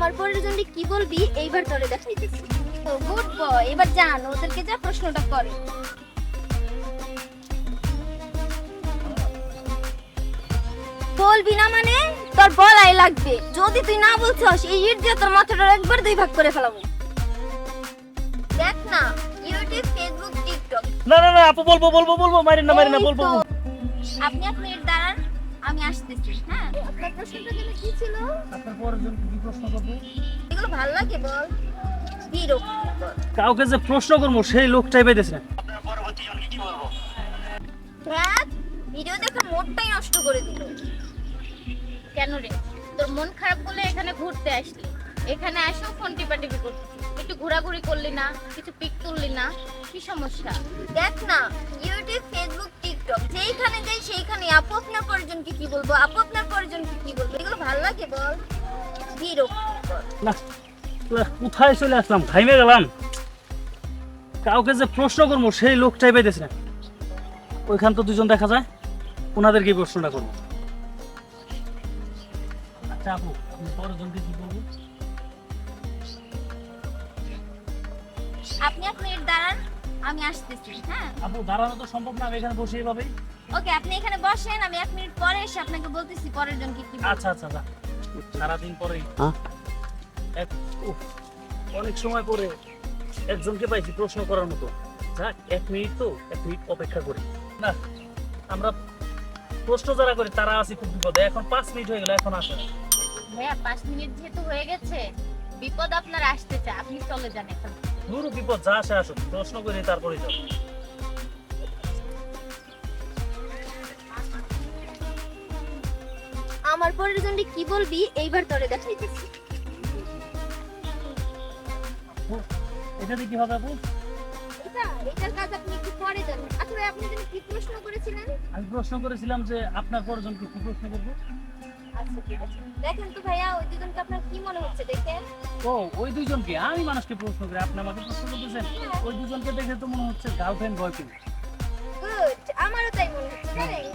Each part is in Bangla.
আমার পরের জন্য কি বলবি এইবার তোরে দেখাইতেছি। তো গুড বয়, এবার জান ওদেরকে যা প্রশ্নটা করে। বলবি না মানে তোর বলাই লাগবে, যদি তুই না বলছস এই ইট দিয়ে তোর মাথাটা একবার দুই ভাগ করে ফেলাবো। দেখ না ইউটিউব, ফেসবুক, টিকটক। না না না আপু, বলবো বলবো বলবো, মারেন না মারেন না, বলবো। আপনি এক মিনিট দাঁড়ান, আমি আসতেছি। হ্যাঁ, আপনার প্রশ্নটা যেন কি ছিল? আপনার পরের জন কি প্রশ্ন করব? এগুলো ভালো লাগে বল? বিরক্তিকর। কাউকে যে প্রশ্ন করবো সেই লোকটাই পাইতেছ না। আপনার পরবর্তী জনকে কি বলবো? দেখ ভিডিও দেখে মোডটাই নষ্ট করে দিল। কেন রে, তোর মন খারাপ বলে এখানে ঘুরতে আসলি, এখানে আসেও ফোন টিপাটিপি করছিস, একটু ঘোরাঘুরি করলি না, কিছু পিক তুললি না, কি সমস্যা? দেখ না ইউটিউব, ফেসবুক, টিকটক, যেইখানে যাই সেইখানে আপু আপনার পরিজনকে কি বলবো, আপু আপনার পরিজনকে কি বলবো, এগুলো ভালো লাগে বল? বিরক্তিকর। না কোথায় চলে আসলাম, ঘাইমে গেলাম। কাউকে যে প্রশ্ন করবো সেই লোকটাই পাইতেছ না। ওইখান তো দুজন দেখা যায়, ওনাদের কি প্রশ্নটা করবো? আচ্ছা আপু, আমি পরের জনকে কি বলবো? আপনি এক মিনিট দাঁড়ান, আমি আসতেছি। হ্যাঁ আপু দাঁড়ানো তো সম্ভব না, আমি এখানে বসেই পাবেই। ওকে, আপনি এখানে বসেন, আমি এক মিনিট পরে এসে আপনাকে বলতেছি পরের জনকে কি বলবো। আচ্ছা আচ্ছা আচ্ছা, সারাদিন পরেই অনেক সময় পরে একজনকে পাইছি প্রশ্ন করার মতো। যাক, 1 মিনিট তো, 1 মিনিট অপেক্ষা করি। না আমরা প্রশ্ন যারা করি তারা আছি খুব বিপদে। এখন 5 মিনিট হয়ে গেল, এখন আসে না। ভাইয়া 5 মিনিট যেহেতু হয়ে গেছে, বিপদ আপনার আসতেছে, আপনি চলে যান এখন। পুরো বিপদ, যা আসে আসুক, প্রশ্ন করি তারপরে যাও। আমার পরের জন্য কি বলবি এইবার তোরে দেখাইতেছি। আপু, এটাতে কি হবে আপু? এটার কাজ আপনি একটু পরে জানেন। আসলে আপনি যেন কি প্রশ্ন করেছিলেন? আমি প্রশ্ন করেছিলাম যে আপনার পরজনকে কি প্রশ্ন করবো। আচ্ছা ঠিক আছে, দেখেন তো ভাইয়া ওই দুজনকে আপনার কি মনে হচ্ছে দেখে? ও ওই দুইজনকে আমি মানুষকে প্রশ্ন করি, আপনি আমাকে প্রশ্ন করতেছেন? ওই দুজনকে দেখে তো মনে হচ্ছে গার্লফ্রেন্ড বয়ফ্রেন্ড। গুড, আমারও তাই মনে হচ্ছে। জানেন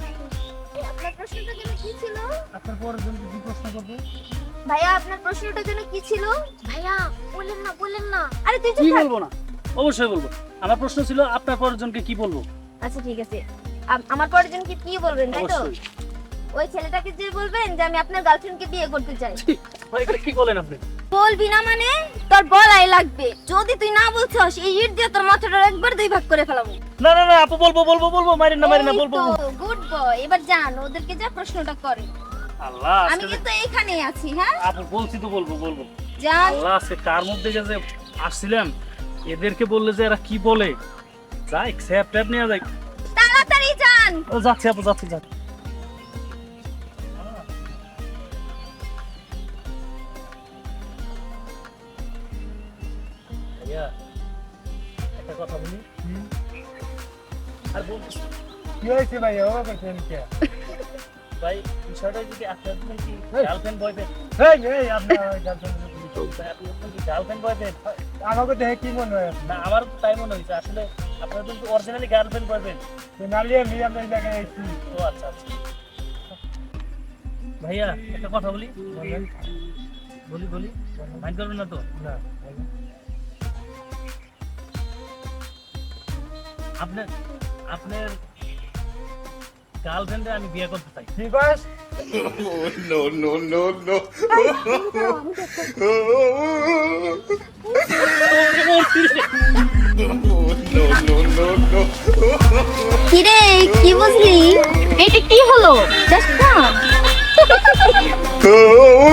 আপনার প্রশ্নটা যেন কি ছিল? আপনার পরজনকে কি প্রশ্ন করবো? ভাইয়া আপনার প্রশ্নটা যেন কি ছিল? ভাইয়া বলেন না। আরে তুই কি চুপ থাক। বলবো না? অবশ্যই বলবো। আমার প্রশ্ন ছিল আপনার পরজনকে কি বলবো। আচ্ছা ঠিক আছে, আমার পরের জনকে কি বলবেন তাই তো? অবশ্যই। ওই ছেলেটাকে যে বলবেন যে আমি আপনার গার্লফ্রেন্ডকে বিয়ে করতে চাই। ভাই এটা কি বলেন আপনি? বলবি না মানে তোর বলাই লাগবে, যদি তুই না বলছস এই ইট দিয়ে তোর মাথাটা একবার দুই ভাগ করে ফেলাবো। না না না আপু, বলবো বলবো বলবো, মারেন না মারেন না, বলবো। গুড বয়, এবার জান ওদেরকে যা প্রশ্নটা করে। আল্লাহ, আমি কিন্তু এইখানেই আছি। হ্যাঁ আপু বলছি তো বলবো বলবো। জান। আল্লাহ, সে কার মধ্যে যে আসছিলাম, এদেরকে বললে যে এরা কি বলে, যাই স্যাপ ট্যাপ নিয়ে যাই। তাড়াতাড়ি জান। ও যাচ্ছি আপু, যাচ্ছি যাচ্ছি। ভাইয়া একটা কথা বলি। আর বলতেছি কি হয়েছে ভাই? ও করছেন কে? ভাই, বিষয়টা যদি আপনার কি গার্লফ্রেন্ড বয়ফ্রেন্ড, এই আপনার গার্লফ্রেন্ড গার্লফ্রেন্ড বয়ফ্রেন্ড আমাকে দেখে কি মনে হয়? না, আমার তো তাই মনে হয়েছে। আসলে আপনার তো অরিজিনালি গার্লফ্রেন্ড বয়ফ্রেন্ড। নালিয়ে নিয়ে আমরা এই জায়গায় এসেছি। ও আচ্ছা আচ্ছা। ভাইয়া একটা কথা বলি। বলেন। বলি বলি, মাইন্ড করবেন না তো? না আপনার আপনার গার্লফ্রেন্ডে আমি বিয়ে করতে চাই। ঠিক আছে। No, no, no, no. No, no, no, no. কিরে কি বুঝলি? এটা কি হলো? জাস্ট না। Oh,